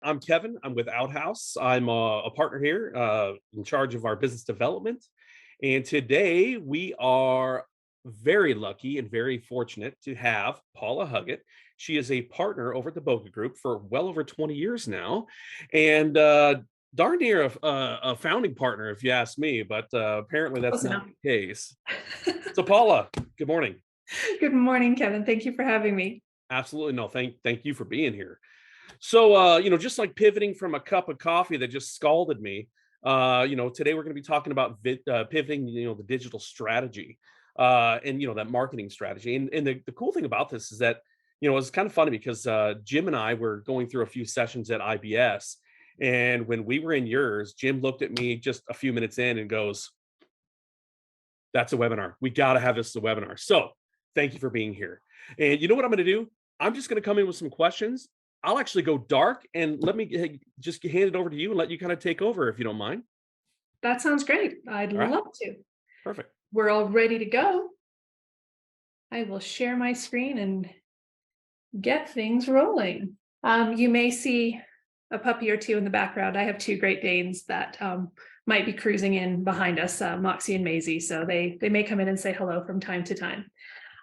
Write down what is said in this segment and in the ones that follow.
I'm Kevin. I'm with Outhouse. I'm a partner here in charge of our business development. And today we are very lucky and very fortunate to have Paula Huggett. She is a partner over at the Boca Group for well over 20 years now. And darn near a founding partner, if you ask me, but apparently that's Close not enough. the case. So, Paula, good morning. Good morning, Kevin. Thank you for having me. Absolutely no, thank you for being here. So, just like pivoting from a cup of coffee that just scalded me, today we're going to be talking about pivoting, the digital strategy, and that marketing strategy. And the cool thing about this is that, it's kind of funny because Jim and I were going through a few sessions at IBS, and when we were in yours, Jim looked at me just a few minutes in and goes, "That's a webinar. We got to have this as a webinar." So, thank you for being here. And you know what I'm going to do? I'm just going to come in with some questions. I'll actually go dark and let me just hand it over to you and let you kind of take over if you don't mind. That sounds great. I'd All right, love to. perfect. We're all ready to go. I will share my screen and get things rolling. You may see a puppy or two in the background. I have two Great Danes that might be cruising in behind us, Moxie and Maisie. So they may come in and say hello from time to time.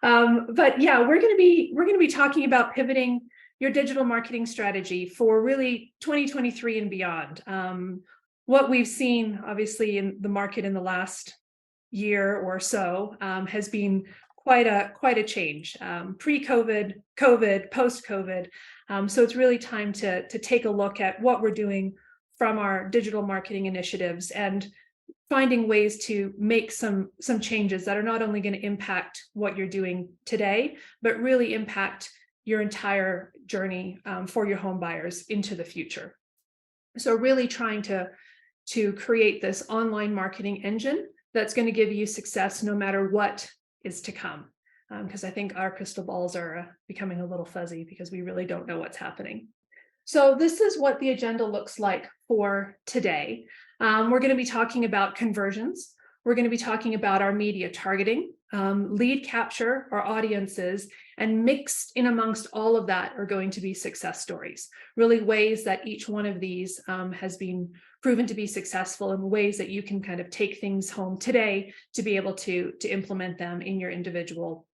But yeah, we're going to be talking about pivoting your digital marketing strategy for really 2023 and beyond. What we've seen, obviously, in the market in the last year or so has been quite a change. Pre-COVID, COVID, post-COVID. So it's really time to take a look at what we're doing from our digital marketing initiatives and finding ways to make some changes that are not only going to impact what you're doing today, but really impact your entire journey for your home buyers into the future. So really trying to create this online marketing engine that's going to give you success no matter what is to come. Because I think our crystal balls are becoming a little fuzzy because we really don't know what's happening. So this is what the agenda looks like for today. We're going to be talking about conversions. We're going to be talking about our media targeting, lead capture, our audiences, and mixed in amongst all of that are going to be success stories, really ways that each one of these has been proven to be successful and ways that you can kind of take things home today to be able to implement them in your individual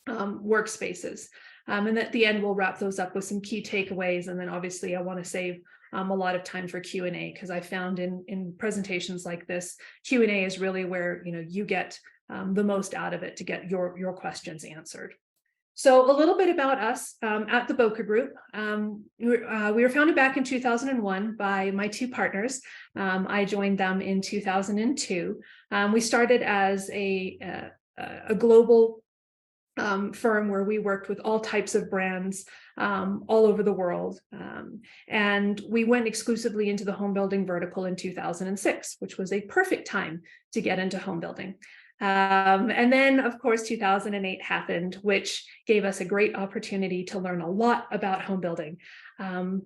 workspaces. And at the end, we'll wrap those up with some key takeaways. And then obviously I want to save a lot of time for Q&A because I found in presentations like this, Q&A is really where you get the most out of it to get your questions answered. So a little bit about us at the Boca Group. We were founded back in 2001 by my two partners. I joined them in 2002. We started as a global firm where we worked with all types of brands all over the world. And we went exclusively into the home building vertical in 2006, which was a perfect time to get into home building. And then, of course, 2008 happened, which gave us a great opportunity to learn a lot about home building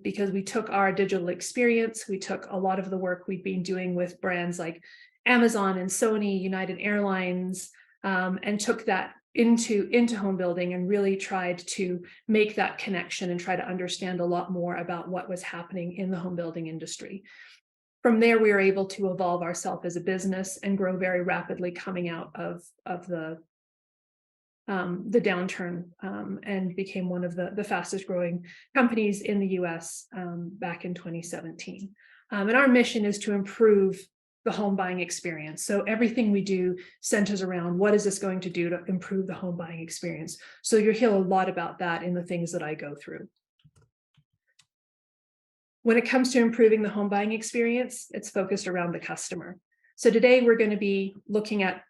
because we took our digital experience, we took a lot of the work we've been doing with brands like Amazon and Sony, United Airlines, and took that into home building and really tried to make that connection and try to understand a lot more about what was happening in the home building industry. From there, we were able to evolve ourselves as a business and grow very rapidly coming out of the downturn and became one of the fastest growing companies in the US back in 2017. And our mission is to improve the home buying experience. So everything we do centers around what is this going to do to improve the home buying experience. So you'll hear a lot about that in the things that I go through. When it comes to improving the home buying experience, it's focused around the customer. So today we're going to be looking at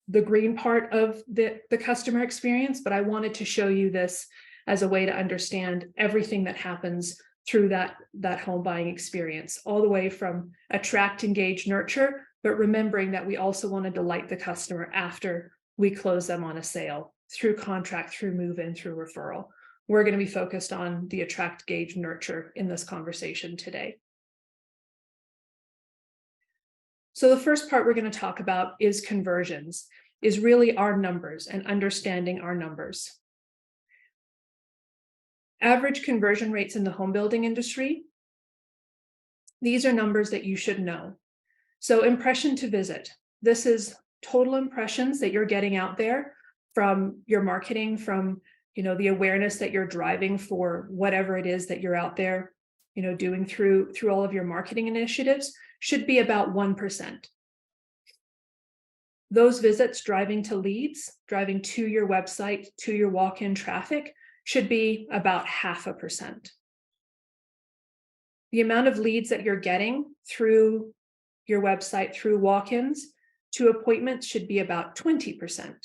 the green part of the customer experience, but I wanted to show you this as a way to understand everything that happens through that home buying experience, all the way from attract, engage, nurture, but remembering that we also want to delight the customer after we close them on a sale through contract, through move-in, through referral. We're going to be focused on the attract, gauge, nurture in this conversation today. So the first part we're going to talk about is conversions, is really our numbers and understanding our numbers. Average conversion rates in the home building industry These are numbers that you should know. So impression to visit. This is total impressions that you're getting out there from your marketing, from the awareness that you're driving for whatever it is that you're out there, doing through all of your marketing initiatives, should be about 1%. Those visits driving to leads, driving to your website, to your walk-in traffic, should be about 0.5%. The amount of leads that you're getting through your website, through walk-ins to appointments, should be about 20%.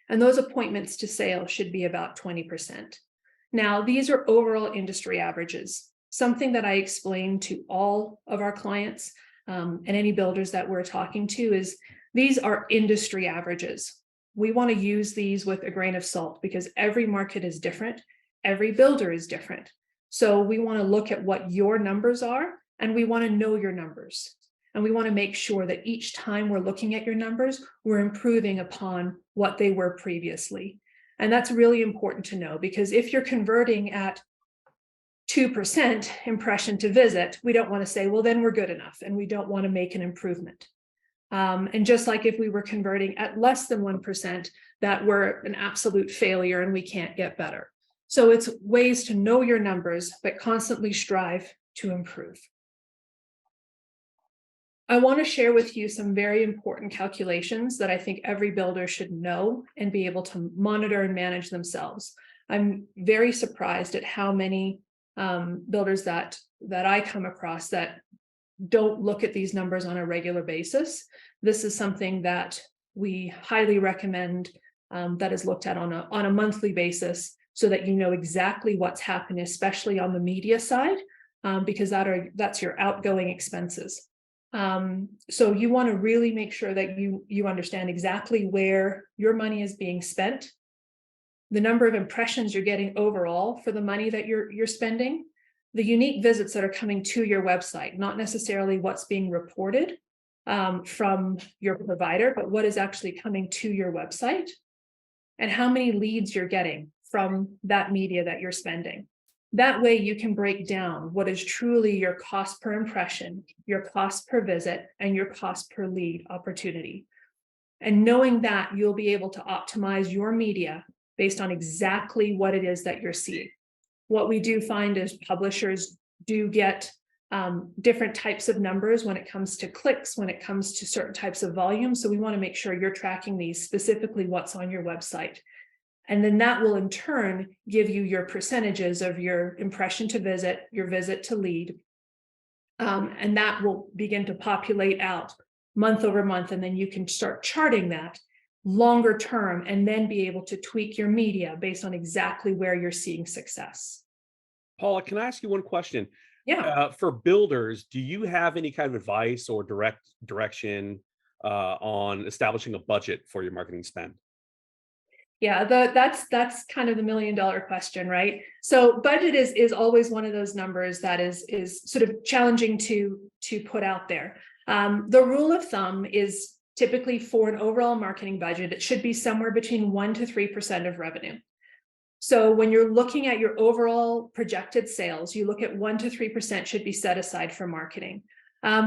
And those appointments to sale should be about 20%. Now, these are overall industry averages. Something that I explain to all of our clients and any builders that we're talking to is these are industry averages. We want to use these with a grain of salt because every market is different. Every builder is different. So we want to look at what your numbers are, and we want to know your numbers. And we want to make sure that each time we're looking at your numbers, we're improving upon what they were previously. And that's really important to know, because if you're converting at 2% impression to visit, we don't want to say, well, then we're good enough, and we don't want to make an improvement. And just like if we were converting at less than 1%, that we're an absolute failure and we can't get better. So it's ways to know your numbers, but constantly strive to improve. I want to share with you some very important calculations that I think every builder should know and be able to monitor and manage themselves. I'm very surprised at how many builders that I come across that don't look at these numbers on a regular basis. This is something that we highly recommend that is looked at on a monthly basis, so that you know exactly what's happening, especially on the media side, because that's your outgoing expenses. So you want to really make sure that you understand exactly where your money is being spent, the number of impressions you're getting overall for the money that you're spending, the unique visits that are coming to your website, not necessarily what's being reported from your provider, but what is actually coming to your website, and how many leads you're getting from that media that you're spending. That way you can break down what is truly your cost per impression, your cost per visit, and your cost per lead opportunity. And knowing that, you'll be able to optimize your media based on exactly what it is that you're seeing. What we do find is publishers do get different types of numbers when it comes to clicks, when it comes to certain types of volume. So we want to make sure you're tracking these, specifically what's on your website. And then that will in turn give you your percentages of your impression to visit, your visit to lead. And that will begin to populate out month over month. And then you can start charting that longer term and then be able to tweak your media based on exactly where you're seeing success. Paula, can I ask you one question? Yeah. For builders, do you have any kind of advice or direction on establishing a budget for your marketing spend? Yeah, that's kind of the $1 million question, right? So budget is always one of those numbers that is sort of challenging to put out there. The rule of thumb is typically for an overall marketing budget, it should be somewhere between 1% to 3% of revenue. So when you're looking at your overall projected sales, you look at 1% to 3% should be set aside for marketing.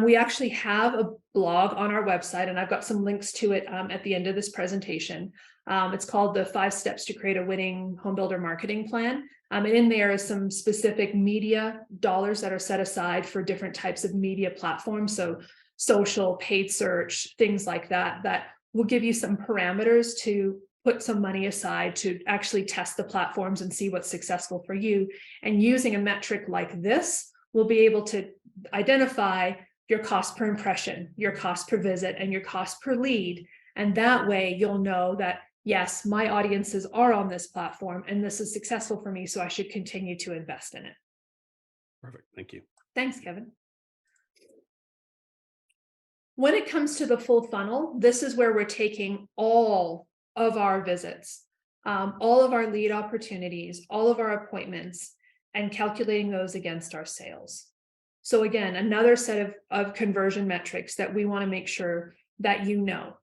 We actually have a blog on our website, and I've got some links to it at the end of this presentation. It's called the 5 Steps to Create a Winning Home Builder Marketing Plan. And in there is some specific media dollars that are set aside for different types of media platforms. So social, paid search, things like that, that will give you some parameters to put some money aside to actually test the platforms and see what's successful for you. And using a metric like this, we'll be able to identify your cost per impression, your cost per visit, and your cost per lead. And that way you'll know that, yes, my audiences are on this platform and this is successful for me, so I should continue to invest in it. Perfect. Thank you. Thanks, Kevin. When it comes to the full funnel, this is where we're taking all of our visits, all of our lead opportunities, all of our appointments, and calculating those against our sales. So again, another set of conversion metrics that we want to make sure that you know,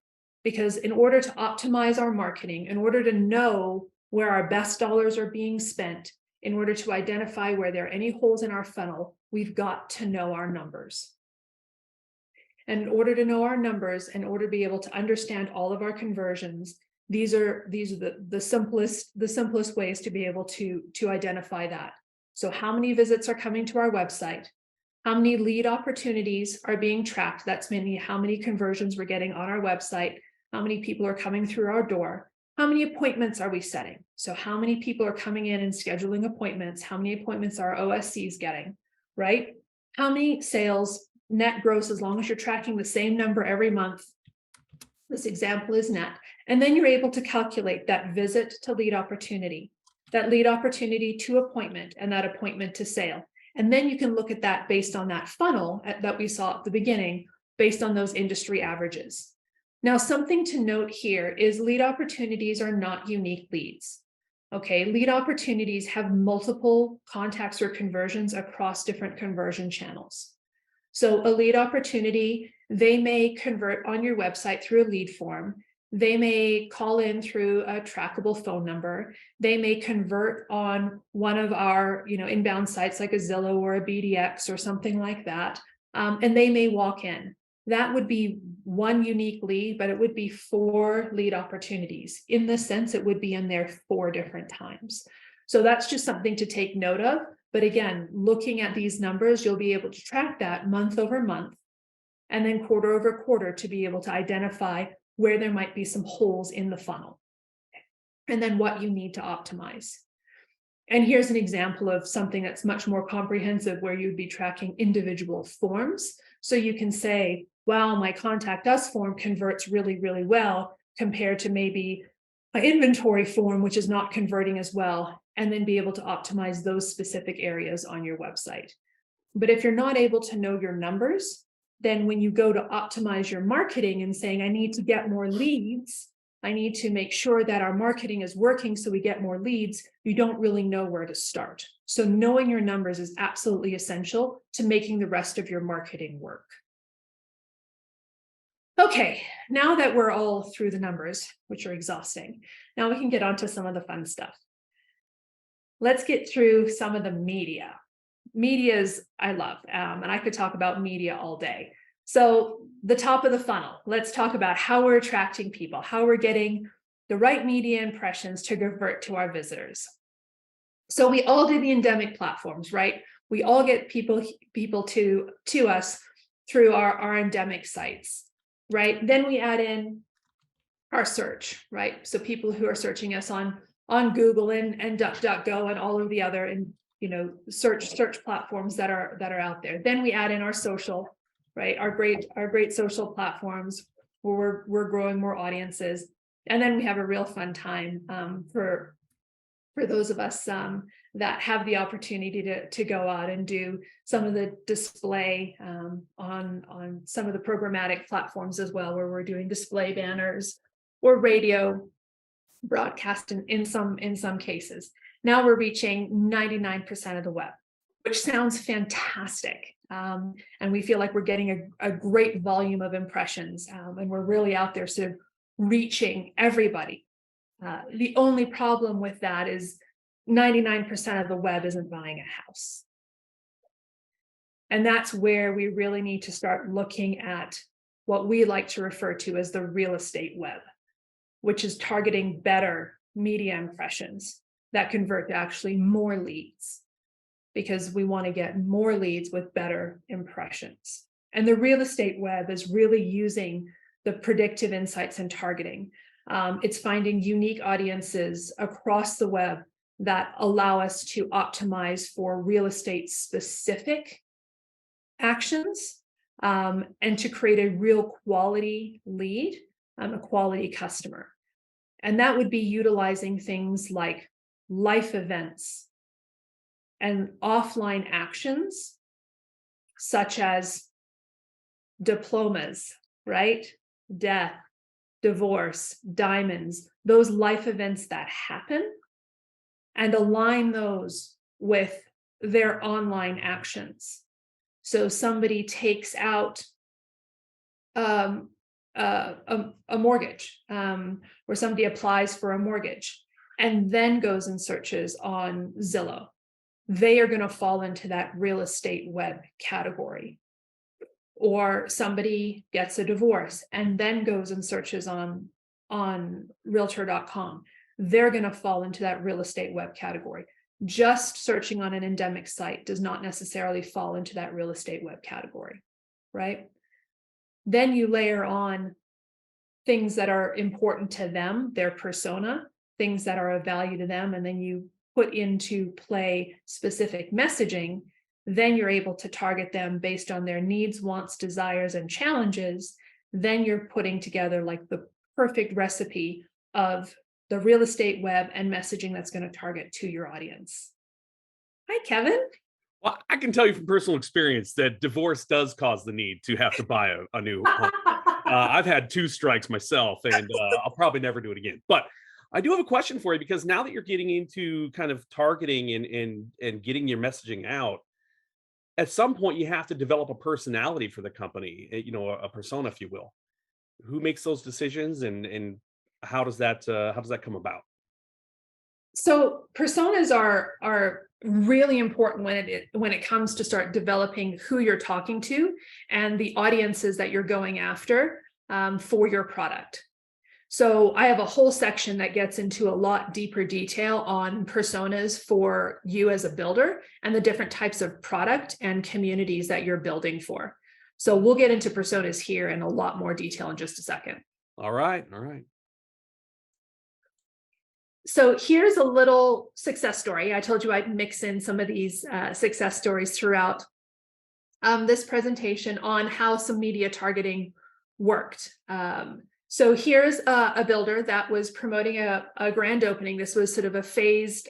because in order to optimize our marketing, in order to know where our best dollars are being spent, in order to identify where there are any holes in our funnel, we've got to know our numbers. And in order to know our numbers, in order to be able to understand all of our conversions, these are the simplest ways to be able to identify that. So how many visits are coming to our website? How many lead opportunities are being tracked? That's meaning how many conversions we're getting on our website, how many people are coming through our door, how many appointments are we setting? So how many people are coming in and scheduling appointments? How many appointments are OSCs getting, right? How many sales, net gross, as long as you're tracking the same number every month. This example is net. And then you're able to calculate that visit to lead opportunity to appointment, and that appointment to sale. And then you can look at that based on that funnel that we saw at the beginning, based on those industry averages. Now, something to note here is lead opportunities are not unique leads. Okay, lead opportunities have multiple contacts or conversions across different conversion channels. So a lead opportunity, they may convert on your website through a lead form. They may call in through a trackable phone number. They may convert on one of our, inbound sites like a Zillow or a BDX or something like that. And they may walk in. That would be one unique lead, but it would be 4 lead opportunities. In the sense, it would be in there 4 different times. So that's just something to take note of. But again, looking at these numbers, you'll be able to track that month over month and then quarter over quarter to be able to identify where there might be some holes in the funnel and then what you need to optimize. And here's an example of something that's much more comprehensive where you'd be tracking individual forms. So you can say, well, my contact us form converts really, really well compared to maybe an inventory form, which is not converting as well, and then be able to optimize those specific areas on your website. But if you're not able to know your numbers, then when you go to optimize your marketing and saying, I need to get more leads, I need to make sure that our marketing is working so we get more leads, you don't really know where to start. So knowing your numbers is absolutely essential to making the rest of your marketing work. Okay, now that we're all through the numbers, which are exhausting, now we can get on to some of the fun stuff. Let's get through some of the media. Media's I love, and I could talk about media all day. So the top of the funnel, let's talk about how we're attracting people, how we're getting the right media impressions to convert to our visitors. So we all do the endemic platforms, right? We all get people to us through our endemic sites, right? Then we add in our search, right? So people who are searching us on Google and DuckDuckGo and all of the other search platforms that are out there. Then we add in our social, right? Our great social platforms where we're growing more audiences. And then we have a real fun time for those of us that have the opportunity to go out and do some of the display on some of the programmatic platforms as well, where we're doing display banners or radio broadcast in some cases. Now we're reaching 99% of the web, which sounds fantastic. And we feel like we're getting a great volume of impressions, and we're really out there sort of reaching everybody. The only problem with that is 99% of the web isn't buying a house. And that's where we really need to start looking at what we like to refer to as the real estate web, which is targeting better media impressions that convert to actually more leads, because we want to get more leads with better impressions. And the real estate web is really using the predictive insights and targeting. It's finding unique audiences across the web that allow us to optimize for real estate specific actions, and to create a real quality lead, a quality customer. And that would be utilizing things like life events and offline actions, such as diplomas, right? Death, divorce, diamonds, those life events that happen, and align those with their online actions. So somebody takes out a mortgage, or somebody applies for a mortgage and then goes and searches on Zillow, they are going to fall into that real estate web category. Or somebody gets a divorce and then goes and searches on realtor.com. They're going to fall into that real estate web category. Just searching on an endemic site does not necessarily fall into that real estate web category, right? Then you layer on things that are important to them, their persona, things that are of value to them, and then you put into play specific messaging. Then you're able to target them based on their needs, wants, desires, and challenges. Then you're putting together like the perfect recipe of the real estate web and messaging that's going to target to your audience. Hi, Kevin. Well, I can tell you from personal experience that divorce does cause the need to have to buy a new home. I've had 2 strikes myself, and I'll probably never do it again. But I do have a question for you, because now that you're getting into kind of targeting and getting your messaging out, at some point you have to develop a personality for the company, a persona, if you will. Who makes those decisions, and how does that come about? So personas are really important when it comes to start developing who you're talking to and the audiences that you're going after for your product. So I have a whole section that gets into a lot deeper detail on personas for you as a builder and the different types of product and communities that you're building for. So we'll get into personas here in a lot more detail in just a second. All right. So here's a little success story. I told you I'd mix in some of these success stories throughout this presentation on how some media targeting worked. So here's a builder that was promoting a grand opening. This was sort of a phased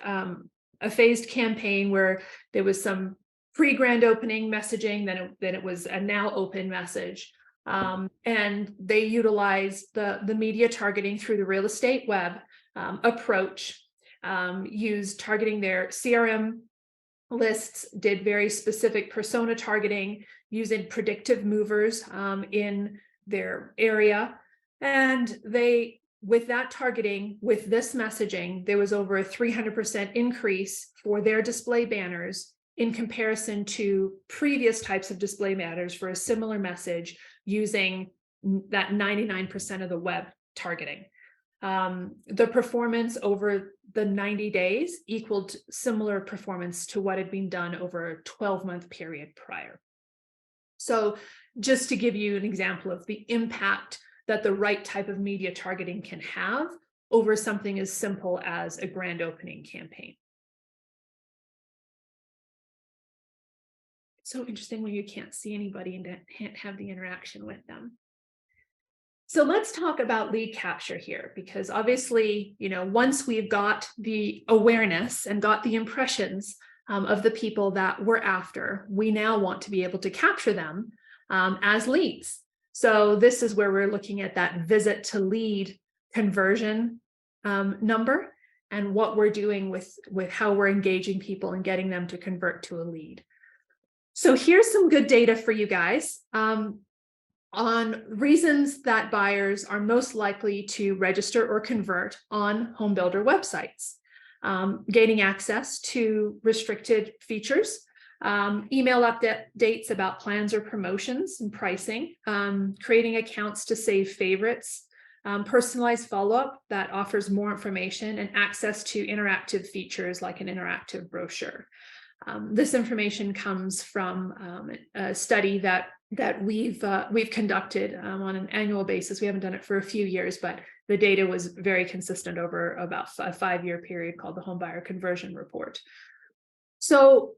campaign where there was some pre-grand opening messaging, then it was a now open message. And they utilized the media targeting through the real estate web approach, used targeting their CRM lists, did very specific persona targeting using predictive movers in their area. And with that targeting, with this messaging, there was over a 300% increase for their display banners in comparison to previous types of display banners for a similar message using that 99% of the web targeting. The performance over the 90 days equaled similar performance to what had been done over a 12-month period prior. So just to give you an example of the impact that the right type of media targeting can have over something as simple as a grand opening campaign. It's so interesting when you can't see anybody and can't have the interaction with them. So let's talk about lead capture here, because obviously, once we've got the awareness and got the impressions of the people that we're after, we now want to be able to capture them as leads. So this is where we're looking at that visit to lead conversion number and what we're doing with how we're engaging people and getting them to convert to a lead. So here's some good data for you guys on reasons that buyers are most likely to register or convert on home builder websites. Gaining access to restricted features, email updates about plans or promotions and pricing, creating accounts to save favorites, personalized follow-up that offers more information, and access to interactive features like an interactive brochure. This information comes from a study that we've conducted on an annual basis. We haven't done it for a few years, but the data was very consistent over about a 5-year period called the Homebuyer Conversion Report. So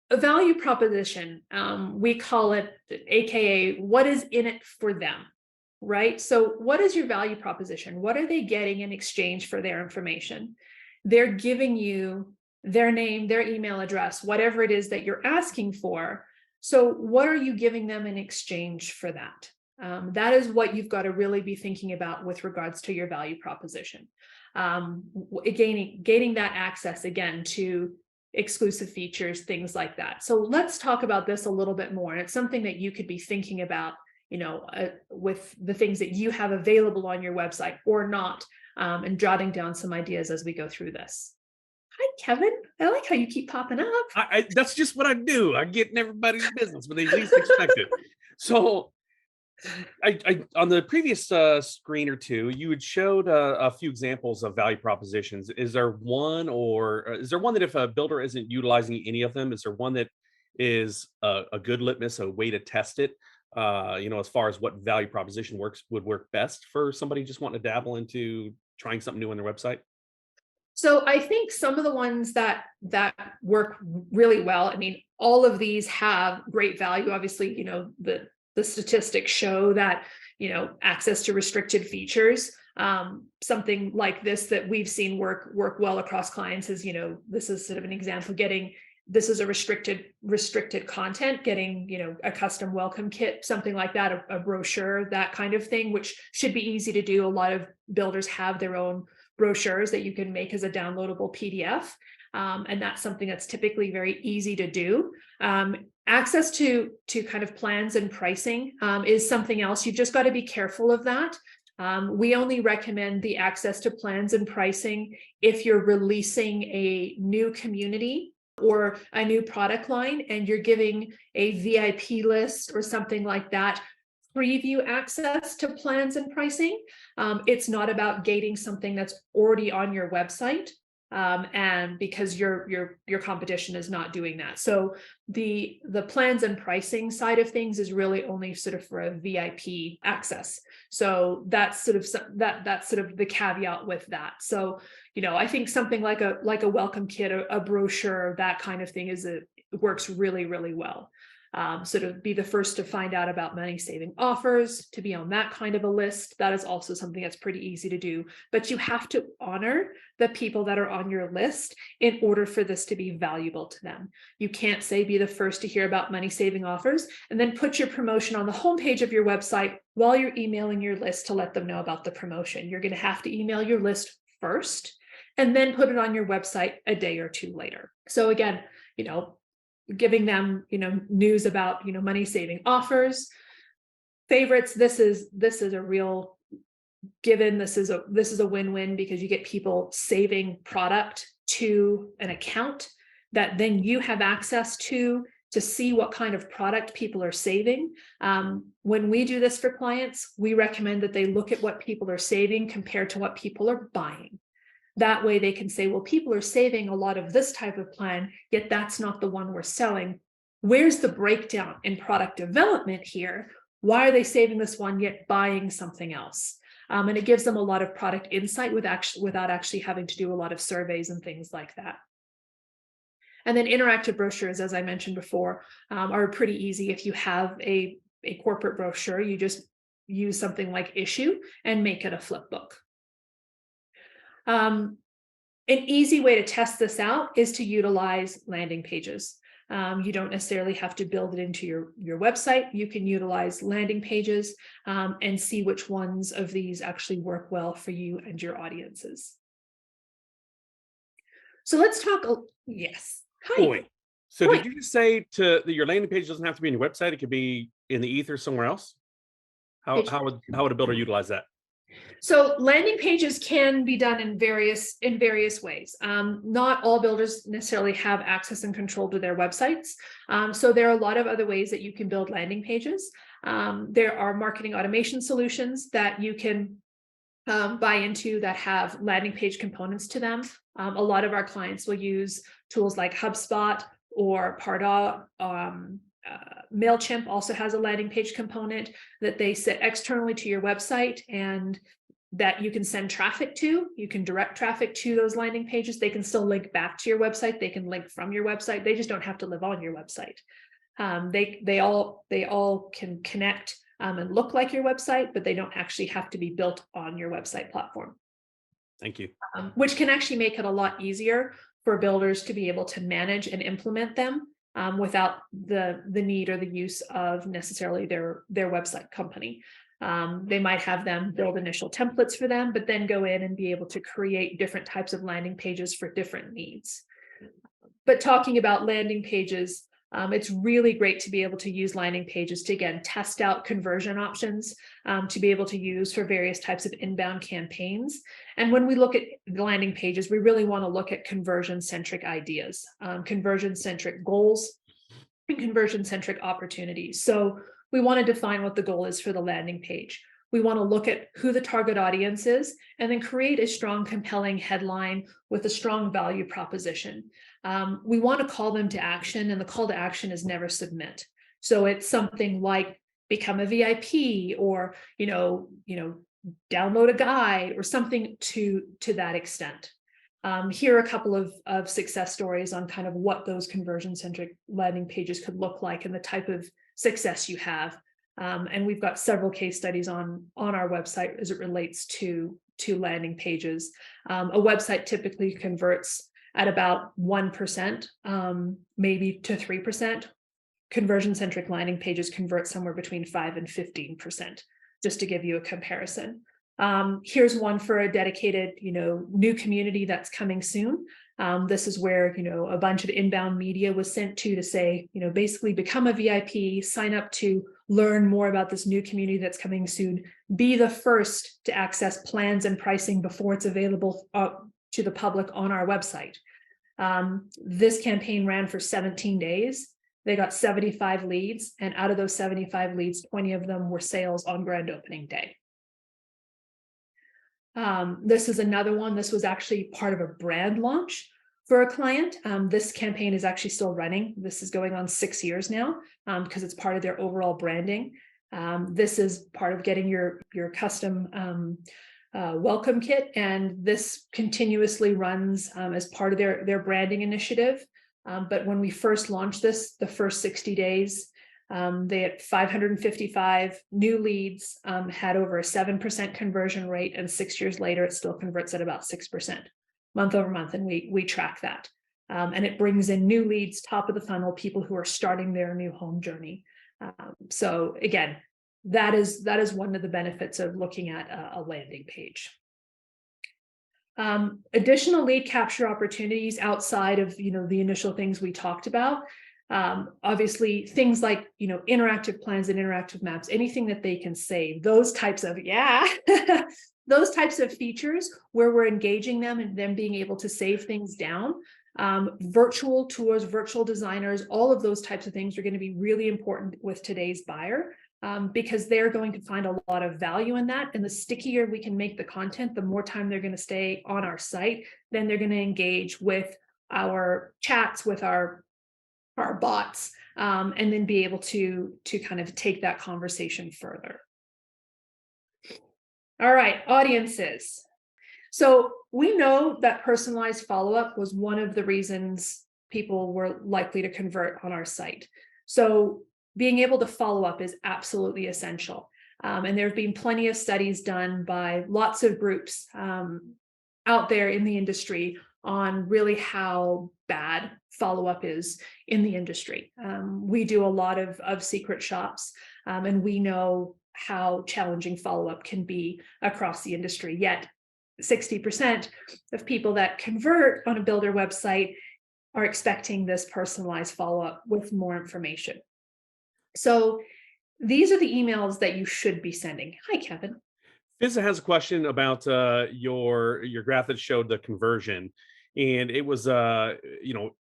a value proposition, we call it, AKA, what is in it for them, right? So what is your value proposition? What are they getting in exchange for their information? They're giving you their name, their email address, whatever it is that you're asking for. So what are you giving them in exchange for that? That is what you've got to really be thinking about with regards to your value proposition. Gaining that access, again, to exclusive features, things like that. So let's talk about this a little bit more. And it's something that you could be thinking about, with the things that you have available on your website or not, and jotting down some ideas as we go through this. Hi, Kevin. I like how you keep popping up. That's just what I do. I get in everybody's business when they least expect it. So I on the previous screen or two, you had showed a few examples of value propositions. Is there one, or is there one that if a builder isn't utilizing any of them, is there one that is a good litmus, a way to test it? As far as what value proposition would work best for somebody just wanting to dabble into trying something new on their website. So I think some of the ones that work really well, I mean, all of these have great value. Obviously, the statistics show that, access to restricted features, something like this that we've seen work well across clients is, this is sort of an example, this is a restricted content, getting, a custom welcome kit, something like that, a brochure, that kind of thing, which should be easy to do. A lot of builders have their own brochures that you can make as a downloadable PDF. And that's something that's typically very easy to do. Access to kind of plans and pricing is something else. You've just got to be careful of that. We only recommend the access to plans and pricing if you're releasing a new community or a new product line and you're giving a VIP list or something like that preview access to plans and pricing. It's not about gating something that's already on your website, and because your competition is not doing that. So the plans and pricing side of things is really only sort of for a VIP access. So that's sort of that's sort of the caveat with that. So I think something like a welcome kit, a brochure, that kind of thing works really, really well. Sort of be the first to find out about money saving offers, to be on that kind of a list. That is also something that's pretty easy to do, but you have to honor the people that are on your list in order for this to be valuable to them. You can't say be the first to hear about money saving offers and then put your promotion on the homepage of your website while you're emailing your list to let them know about the promotion. You're going to have to email your list first and then put it on your website a day or two later. So again, giving them, news about, money saving offers, favorites. This is a real given. This is a win-win because you get people saving product to an account that then you have access to see what kind of product people are saving. When we do this for clients, we recommend that they look at what people are saving compared to what people are buying. That way they can say, well, people are saving a lot of this type of plan, yet that's not the one we're selling. Where's the breakdown in product development here? Why are they saving this one yet buying something else? And it gives them a lot of product insight without actually having to do a lot of surveys and things like that. And then interactive brochures, as I mentioned before, are pretty easy. If you have a corporate brochure, you just use something like Issue and make it a flip book. An easy way to test this out is to utilize landing pages. You don't necessarily have to build it into your website. You can utilize landing pages and see which ones of these actually work well for you and your audiences. So let's talk. Yes. Hi. Boy. So did you just say that your landing page doesn't have to be on your website? It could be in the ether somewhere else? How would a builder utilize that? So landing pages can be done in various ways. Not all builders necessarily have access and control to their websites. So there are a lot of other ways that you can build landing pages. There are marketing automation solutions that you can buy into that have landing page components to them. A lot of our clients will use tools like HubSpot or Pardot. MailChimp also has a landing page component that they sit externally to your website and that you can send traffic to. You can direct traffic to those landing pages. They can still link back to your website. They can link from your website. They just don't have to live on your website. They all can connect and look like your website, but they don't actually have to be built on your website platform. Thank you. Which can actually make it a lot easier for builders to be able to manage and implement them without the need or the use of necessarily their website company. They might have them build initial templates for them, but then go in and be able to create different types of landing pages for different needs. But talking about landing pages, It's really great to be able to use landing pages to, again, test out conversion options, to be able to use for various types of inbound campaigns. And when we look at the landing pages, we really want to look at conversion-centric ideas, conversion-centric goals, and conversion-centric opportunities. So we want to define what the goal is for the landing page. We want to look at who the target audience is, and then create a strong, compelling headline with a strong value proposition. We want to call them to action, and the call to action is never submit. So it's something like become a VIP, or download a guide, or something to that extent. Here are a couple of success stories on kind of what those conversion-centric landing pages could look like and the type of success you have. And we've got several case studies on our website as it relates to landing pages. A website typically converts at about 1%, maybe to 3%. Conversion-centric landing pages convert somewhere between 5 and 15%, just to give you a comparison. Here's one for a dedicated, new community that's coming soon. This is where, a bunch of inbound media was sent to say, basically become a VIP, sign up to learn more about this new community that's coming soon, be the first to access plans and pricing before it's available to the public on our website. This campaign ran for 17 days. They got 75 leads, and out of those 75 leads, 20 of them were sales on grand opening day. This is another one. This was actually part of a brand launch for a client. This campaign is actually still running. This is going on 6 years now, because it's part of their overall branding. This is part of getting your custom welcome kit, and this continuously runs as part of their branding initiative. But when we first launched this, the first 60 days, they had 555 new leads, had over a 7% conversion rate, and 6 years later, it still converts at about 6% month over month, and we track that. And it brings in new leads, top of the funnel, people who are starting their new home journey. So again, that is one of the benefits of looking at a landing page. Additional lead capture opportunities outside of the initial things we talked about. Obviously, things like interactive plans and interactive maps, anything that they can save, those types of those types of features where we're engaging them and them being able to save things down. Virtual tours, virtual designers, all of those types of things are going to be really important with today's buyer, because they're going to find a lot of value in that. And the stickier we can make the content, the more time they're going to stay on our site, then they're going to engage with our chats, with our bots, and then be able to kind of take that conversation further. All right, audiences. So we know that personalized follow-up was one of the reasons people were likely to convert on our site. So being able to follow up is absolutely essential. And there have been plenty of studies done by lots of groups out there in the industry on really how bad follow-up is in the industry. We do a lot of secret shops, and we know how challenging follow-up can be across the industry. Yet 60% of people that convert on a builder website are expecting this personalized follow-up with more information. So these are the emails that you should be sending. Hi, Kevin. Fizza has a question about your graph that showed the conversion, and it was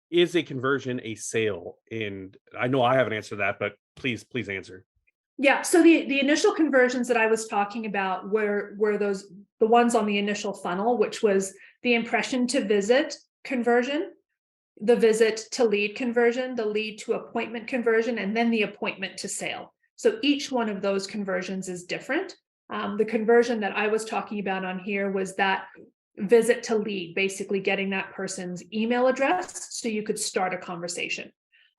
is a conversion a sale? And I know I have an answer to that, but please answer. Yeah, so the initial conversions that I was talking about were the ones on the initial funnel, which was the impression to visit conversion, the visit to lead conversion, the lead to appointment conversion, and then the appointment to sale. So each one of those conversions is different. The conversion that I was talking about on here was that visit to lead, basically getting that person's email address so you could start a conversation.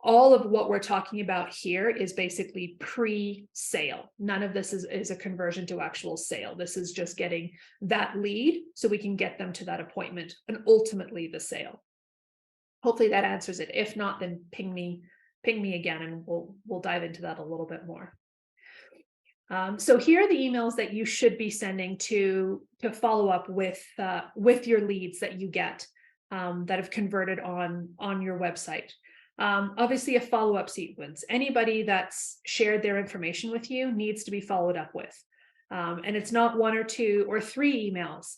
All of what we're talking about here is basically pre-sale. None of this is a conversion to actual sale. This is just getting that lead so we can get them to that appointment and ultimately the sale. Hopefully that answers it. If not, then ping me again, and we'll dive into that a little bit more. So here are the emails that you should be sending to follow up with your leads that you get that have converted on your website. Obviously, a follow-up sequence. Anybody that's shared their information with you needs to be followed up with. And it's not one or two or three emails.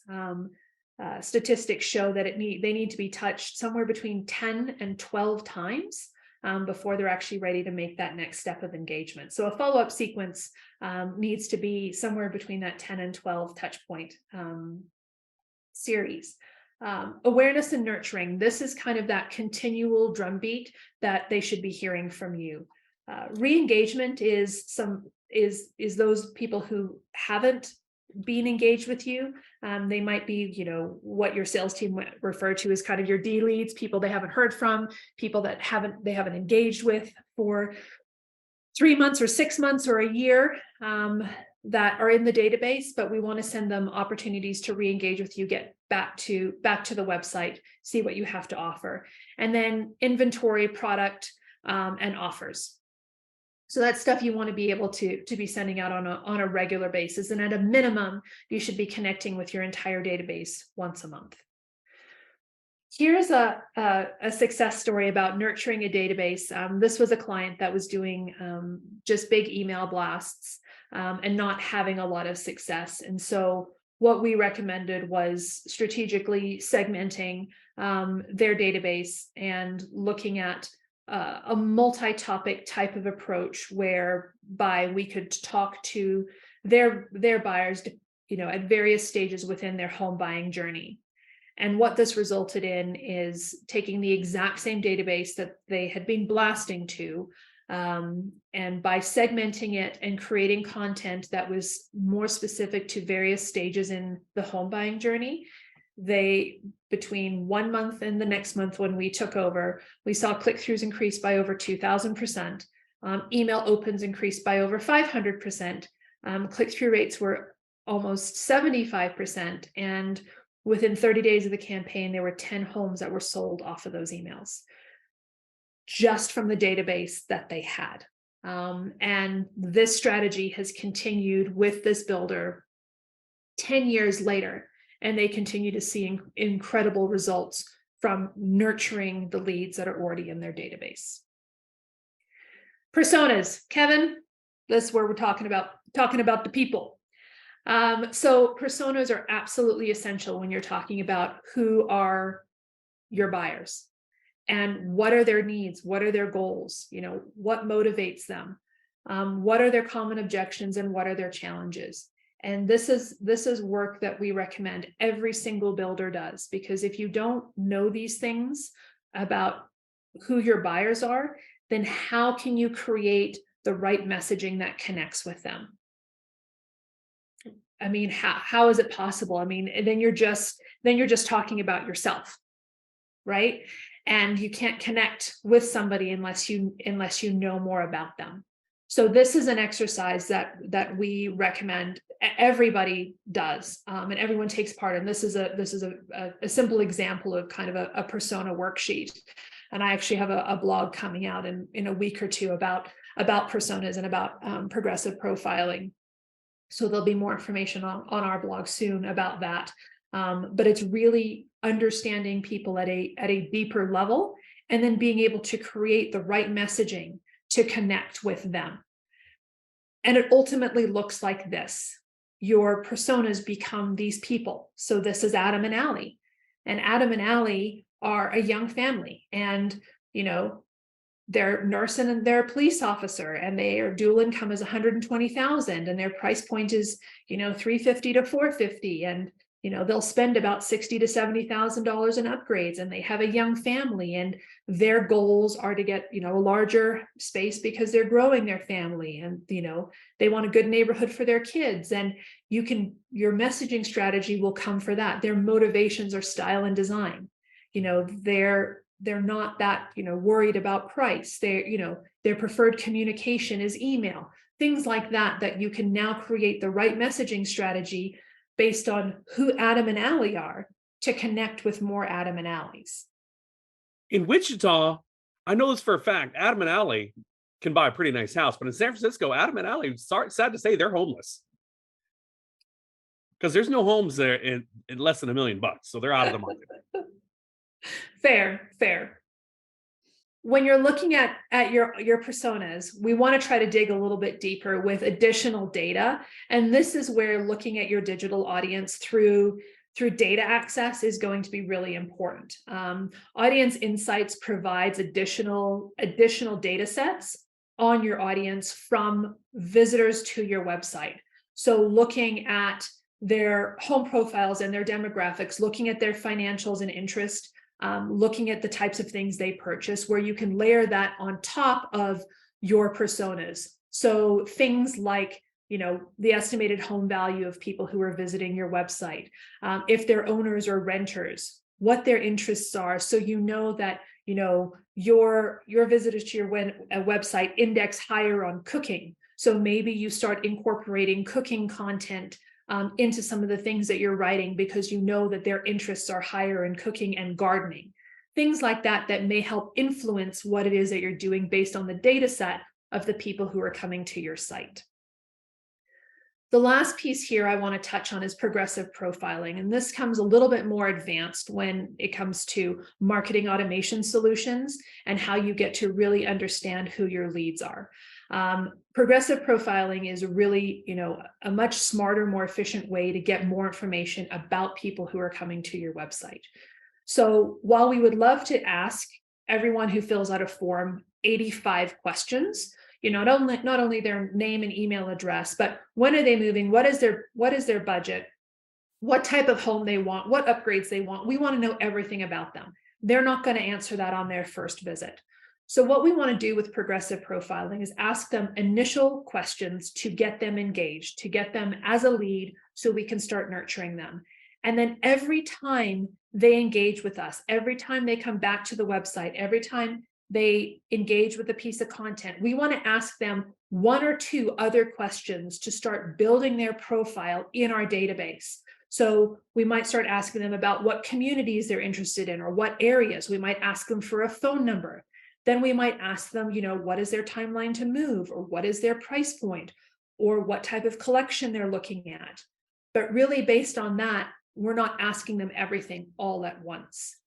Statistics show that they need to be touched somewhere between 10 and 12 times before they're actually ready to make that next step of engagement. So a follow-up sequence needs to be somewhere between that 10 and 12 touch point series. Awareness and nurturing. This is kind of that continual drumbeat that they should be hearing from you. Re-engagement is those people who haven't been engaged with you. They might be, what your sales team refer to as kind of your D leads, people they haven't heard from, people that they haven't engaged with for 3 months or 6 months or a year, that are in the database, but we want to send them opportunities to re-engage with you, get back to the website, see what you have to offer. And then inventory, product, and offers. So that's stuff you want to be able to be sending out on a regular basis. And at a minimum, you should be connecting with your entire database once a month. Here's a success story about nurturing a database. This was a client that was doing just big email blasts and not having a lot of success. And so what we recommended was strategically segmenting their database and looking at a multi-topic type of approach whereby we could talk to their buyers, at various stages within their home buying journey. And what this resulted in is taking the exact same database that they had been blasting to, and by segmenting it and creating content that was more specific to various stages in the home buying journey, between 1 month and the next month when we took over, we saw click-throughs increase by over 2,000%, email opens increased by over 500%, click-through rates were almost 75%, and within 30 days of the campaign, there were 10 homes that were sold off of those emails, just from the database that they had. And this strategy has continued with this builder 10 years later, and they continue to see incredible results from nurturing the leads that are already in their database. Personas, Kevin, this is where we're talking about the people. So personas are absolutely essential when you're talking about who are your buyers and what are their needs, what are their goals, what motivates them, what are their common objections, and what are their challenges. And this is work that we recommend every single builder does, because if you don't know these things about who your buyers are, then how can you create the right messaging that connects with them? I mean, how is it possible? I mean, then you're just talking about yourself, right? And you can't connect with somebody unless you know more about them. So this is an exercise that we recommend everybody does, and everyone takes part in. This is a simple example of kind of a persona worksheet. And I actually have a blog coming out in a week or two about personas and about progressive profiling. So there'll be more information on our blog soon about that. But it's really understanding people at a deeper level, and then being able to create the right messaging to connect with them. And it ultimately looks like this. Your personas become these people. So this is Adam and Allie. And Adam and Allie are a young family, and they're a nurse and they're a police officer, and their dual income is 120,000, and their price point is $350 to $450, and they'll spend about $60,000 to $70,000 in upgrades, and they have a young family, and their goals are to get a larger space because they're growing their family, and they want a good neighborhood for their kids. And your messaging strategy will come for that. Their motivations are style and design. They're not that worried about price. Their preferred communication is email, things like that you can now create the right messaging strategy based on who Adam and Allie are to connect with more Adam and Allies. In Wichita, I know this for a fact, Adam and Allie can buy a pretty nice house, but in San Francisco, Adam and Allie, sad to say, they're homeless, because there's no homes there in less than $1 million, so they're out of the market. Fair. when you're looking at your personas, we want to try to dig a little bit deeper with additional data. And this is where looking at your digital audience through data access is going to be really important. Audience Insights provides additional data sets on your audience from visitors to your website. So looking at their home profiles and their demographics, looking at their financials and interest, looking at the types of things they purchase, where you can layer that on top of your personas. So things like, the estimated home value of people who are visiting your website, if they're owners or renters, what their interests are. So that, your visitors to your website index higher on cooking. So maybe you start incorporating cooking content into some of the things that you're writing, because you know that their interests are higher in cooking and gardening. Things like that may help influence what it is that you're doing based on the data set of the people who are coming to your site. The last piece here I want to touch on is progressive profiling. And this comes a little bit more advanced when it comes to marketing automation solutions and how you get to really understand who your leads are. Progressive profiling is really, a much smarter, more efficient way to get more information about people who are coming to your website. So while we would love to ask everyone who fills out a form 85 questions, not only their name and email address, but when are they moving? What is their budget? What type of home they want? What upgrades they want? We want to know everything about them. They're not going to answer that on their first visit. So what we want to do with progressive profiling is ask them initial questions to get them engaged, to get them as a lead so we can start nurturing them. And then every time they engage with us, every time they come back to the website, every time they engage with a piece of content, we want to ask them one or two other questions to start building their profile in our database. So we might start asking them about what communities they're interested in or what areas. We might ask them for a phone number. Then we might ask them, what is their timeline to move, or what is their price point, or what type of collection they're looking at. But really based on that, we're not asking them everything all at once.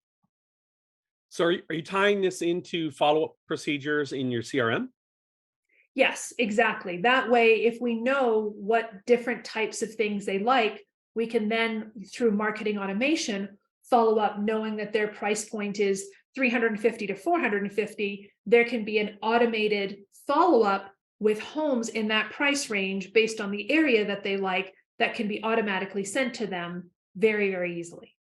So are you tying this into follow-up procedures in your CRM? Yes, exactly. That way, if we know what different types of things they like, we can then, through marketing automation, follow up knowing that their price point is 350 to 450. There can be an automated follow-up with homes in that price range based on the area that they like, that can be automatically sent to them very, very easily.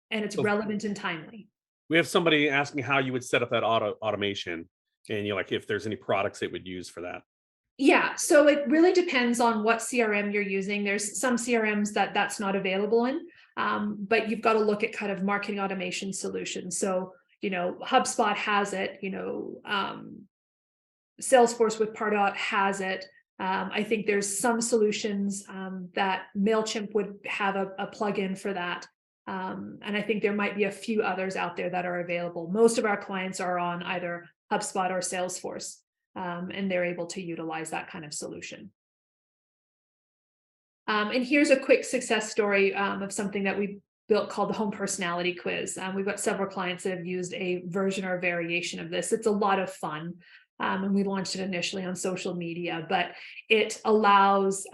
And it's So relevant and timely. we have somebody asking how you would set up that automation, and if there's any products it would use for that. Yeah, so it really depends on what CRM you're using. There's some CRMs that's not available in, but you've got to look at kind of marketing automation solutions. So, HubSpot has it, Salesforce with Pardot has it. I think there's some solutions that MailChimp would have a plugin for that. And I think there might be a few others out there that are available. Most of our clients are on either HubSpot or Salesforce, and they're able to utilize that kind of solution. And here's a quick success story of something that we built called the Home Personality Quiz. We've got several clients that have used a version or variation of this. It's a lot of fun. And we launched it initially on social media, but it allows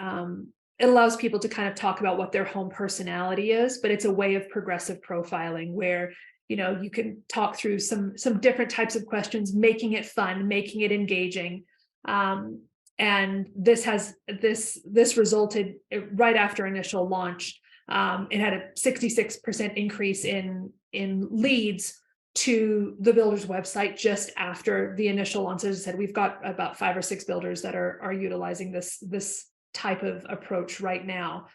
people to kind of talk about what their home personality is, but it's a way of progressive profiling where you can talk through some different types of questions, making it fun, making it engaging. And this resulted right after initial launch. It had a 66% increase in leads to the builder's website just after the initial launch. As I said, we've got about 5 or 6 builders that are utilizing this type of approach right now.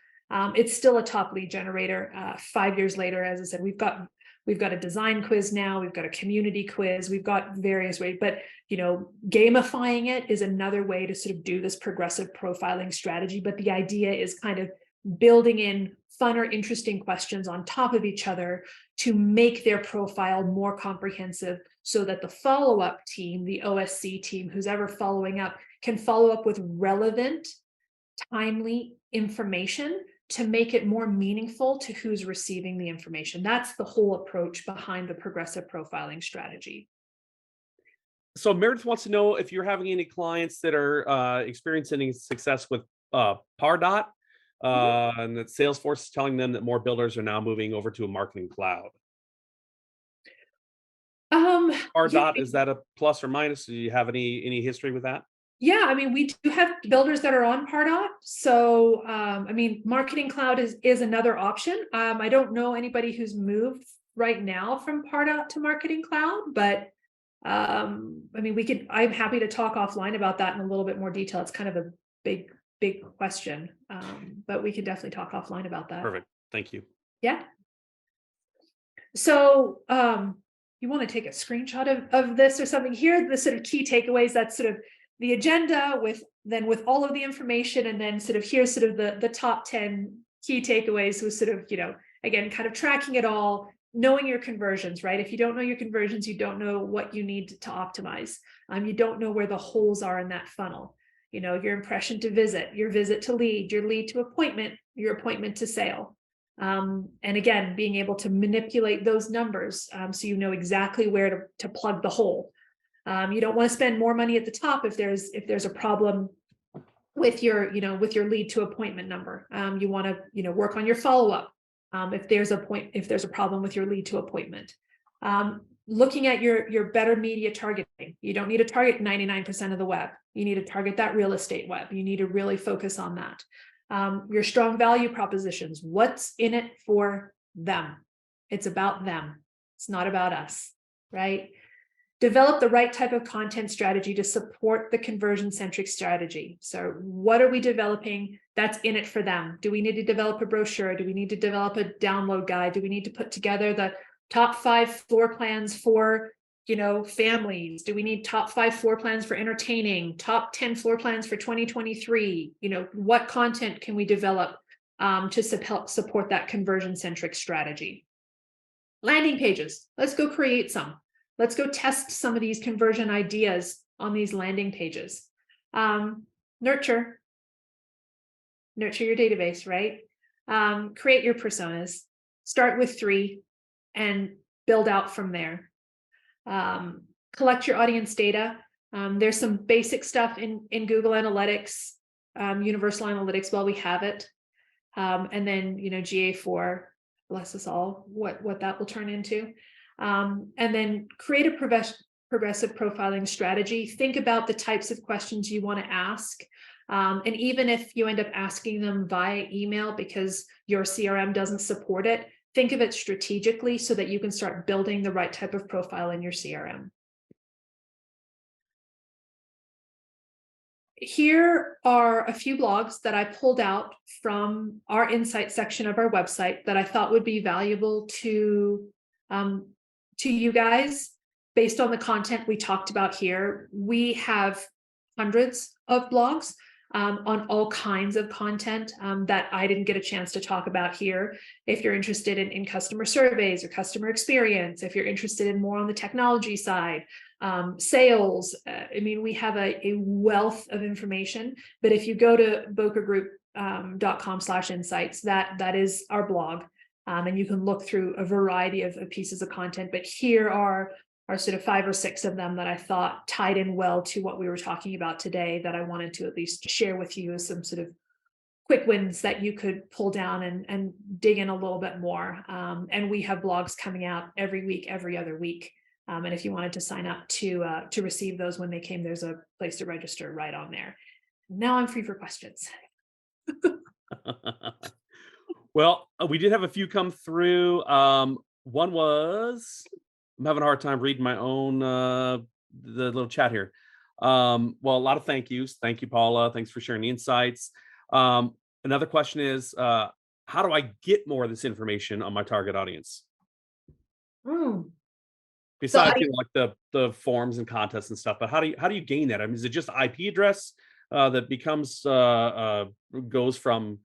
It's still a top lead generator. 5 years later, as I said, we've got a design quiz now, we've got a community quiz, we've got various ways, but gamifying it is another way to sort of do this progressive profiling strategy. But the idea is kind of building in fun or interesting questions on top of each other to make their profile more comprehensive, so that the follow-up team, the OSC team, who's ever following up, can follow up with relevant, timely information to make it more meaningful to who's receiving the information. That's the whole approach behind the progressive profiling strategy. So Meredith wants to know if you're having any clients that are experiencing any success with Pardot, Mhm. and that Salesforce is telling them that more builders are now moving over to a marketing cloud. Yeah, Pardot, is that a plus or minus? Do you have any history with that? yeah. I mean, we do have builders that are on Pardot. So, I mean, Marketing Cloud is another option. I don't know anybody who's moved right now from Pardot to Marketing Cloud, but I mean, I'm happy to talk offline about that in a little bit more detail. It's kind of a big question. But we could definitely talk offline about that. Perfect. Thank you. Yeah. So, you want to take a screenshot of this or something? Here are the sort of key takeaways. That's sort of the agenda with all of the information, and then sort of here's sort of the top 10 key takeaways with sort of, again, kind of tracking it all, knowing your conversions, right? If you don't know your conversions, you don't know what you need to optimize. You don't know where the holes are in that funnel. Your impression to visit, your visit to lead, your lead to appointment, your appointment to sale. And again, being able to manipulate those numbers, so you know exactly where to plug the hole. You don't want to spend more money at the top if there's a problem with your lead to appointment number. You want to work on your follow-up if there's a problem with your lead to appointment. Looking at your better media targeting. You don't need to target 99% of the web. You need to target that real estate web. You need to really focus on that. Your strong value propositions. What's in it for them? It's about them. It's not about us, right? Develop the right type of content strategy to support the conversion-centric strategy. So what are we developing that's in it for them? Do we need to develop a brochure? Do we need to develop a download guide? Do we need to put together the top 5 floor plans for families? Do we need top 5 floor plans for entertaining, top 10 floor plans for 2023? What content can we develop to help support that conversion-centric strategy? Landing pages. Let's go create some. Let's go test some of these conversion ideas on these landing pages. Nurture your database, right? Create your personas. Start with 3 and build out from there. Collect your audience data. There's some basic stuff in Google Analytics, Universal Analytics while we have it. And then, GA4, bless us all, what that will turn into. And then create a progressive profiling strategy. Think about the types of questions you want to ask. And even if you end up asking them via email because your CRM doesn't support it, think of it strategically so that you can start building the right type of profile in your CRM. Here are a few blogs that I pulled out from our insight section of our website that I thought would be valuable to you guys based on the content we talked about here. We have hundreds of blogs on all kinds of content that I didn't get a chance to talk about here. If you're interested in customer surveys or customer experience, if you're interested in more on the technology side, sales, I mean, we have a wealth of information, but if you go to bokagroup.com/insights, that is our blog. And you can look through a variety of pieces of content, but here are sort of 5 or 6 of them that I thought tied in well to what we were talking about today that I wanted to at least share with you as some sort of quick wins that you could pull down and dig in a little bit more. And we have blogs coming out every week, every other week. And if you wanted to sign up to receive those when they came, there's a place to register right on there. Now I'm free for questions. Well, we did have a few come through. One was, I'm having a hard time reading my own the little chat here. Well, a lot of thank yous. Thank you, Paula. Thanks for sharing the insights. Another question is, how do I get more of this information on my target audience? Besides, like the forums and contests and stuff, but how do you gain that? I mean, is it just IP address that becomes goes from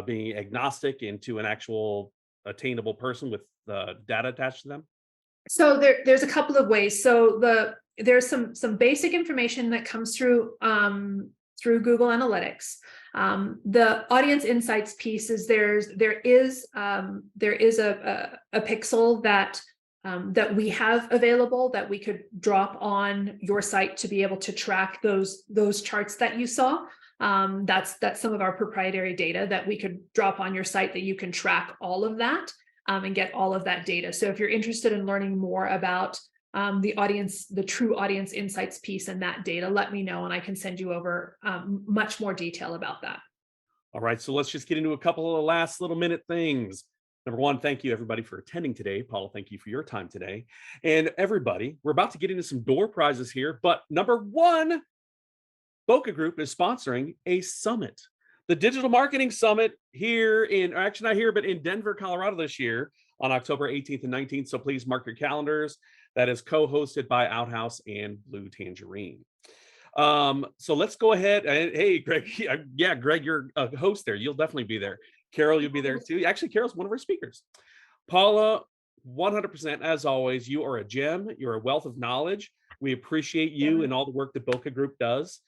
being agnostic into an actual attainable person with data attached to them? So there's a couple of ways. So there's some basic information that comes through Google Analytics. The audience insights piece is there is a pixel that that we have available that we could drop on your site to be able to track those charts that you saw. That's some of our proprietary data that we could drop on your site that you can track all of that and get all of that data. So if you're interested in learning more about the true audience insights piece and that data, let me know and I can send you over much more detail about that. All right, so let's just get into a couple of last little minute things. Number one, thank you everybody for attending today. Paula, thank you for your time today. And everybody, we're about to get into some door prizes here, but number one, Boca Group is sponsoring a summit. The Digital Marketing Summit here in, or actually not here, but in Denver, Colorado this year on October 18th and 19th. So please mark your calendars. That is co-hosted by Outhouse and Blue Tangerine. So let's go ahead and hey, Greg, yeah, Greg, you're a host there. You'll definitely be there. Carol, you'll be there too. Actually, Carol's one of our speakers. Paula, 100% as always, you are a gem. You're a wealth of knowledge. We appreciate you and all the work that Boca Group does.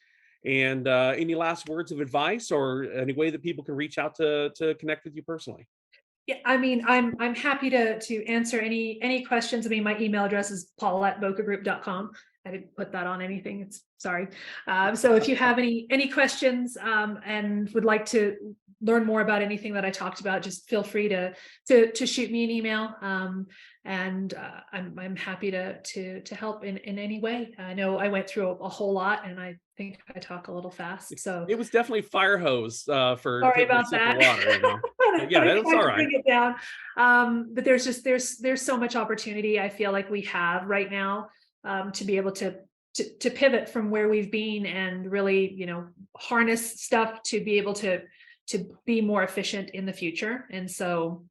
And any last words of advice or any way that people can reach out to connect with you personally? Yeah, I mean, I'm happy to answer any questions. I mean, my email address is paul@bocagroup.com. I didn't put that on anything. It's sorry. So if you have any questions and would like to learn more about anything that I talked about, just feel free to shoot me an email. And I'm happy to help in any way. I know I went through a whole lot, and I think I talk a little fast. So It was definitely fire hose for sorry taking a about sip of that. water, you know. But yeah, I that's tried all to right. bring it down. But there's so much opportunity I feel like we have right now to be able to pivot from where we've been and really, harness stuff to be able to be more efficient in the future. And so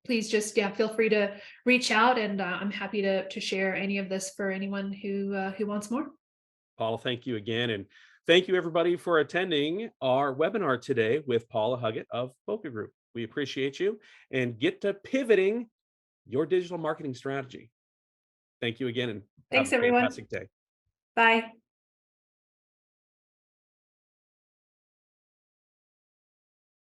please just feel free to reach out, and I'm happy to share any of this for anyone who wants more. Paula, thank you again. And thank you everybody for attending our webinar today with Paula Huggett of Boca Group. We appreciate you and get to pivoting your digital marketing strategy. Thank you again and have Thanks, a everyone. fantastic day. Bye.